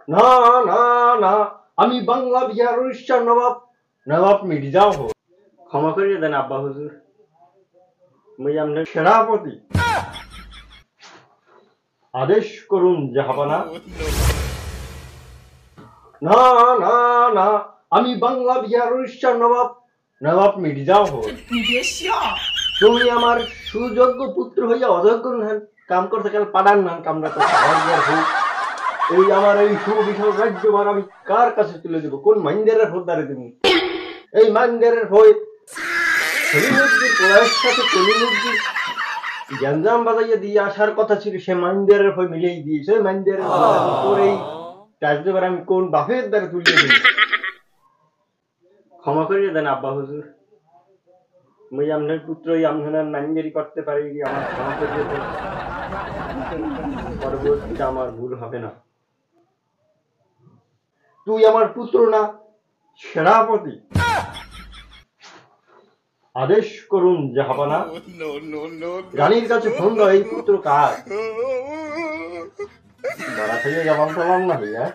না না না, আমি বাংলা বিহার উড়িষ্যার নবাব নবাব মির্জা হো। ক্ষমা করিয়ে দেন আব্বা হুজুর, মুই আপনার সেনাপতি। আদেশ করুন জাহাপানা। না না না, আমি বাংলা বিহার উড়িষ্যার নবাব নবাব মির্জা হো। তুমি আমার সুযোগ্য পুত্র হইয়া অযোগ্য নহেন, কাম করতে গেলে পাঠান না কামরা করতে। এই আমার এই সুবিশাল রাজ্যভার আমি কার কাছে তুলে দেবো? কোন মাইন্দারের ফোদ্দারে দেবো? এই মাইন্দারের হয়ে সেলিমুদ্দিন ওরাইয়ের সাথে সেলিমুদ্দিন গ্যাঞ্জাম বাজাইয়া দিয়ে আসার কথা ছিল, সে মাইন্দারের হয়ে মিলিয়ে দিয়েছে। মাইন্দারের তোর এই রাজ্যভার আমি কোন বাপের দ্বারা তুলিয়ে দেবো? ক্ষমা করিয়ে দেন আব্বা হুজুর, মুই আপনার পুত্রই আপনার মাইন্দারি করতে পারি। আমার ক্ষমা করিয়ে দেন, পরবর্তীতে আমার ভুল হবে না। তুই আমার পুত্র না, সেনাপতি। আদেশ করুন জাহাপানা। রানীর কাছে ফোন দাও, এই পুত্র কার? বাড়া থেকে জবাব পেলাম না ভাইয়া।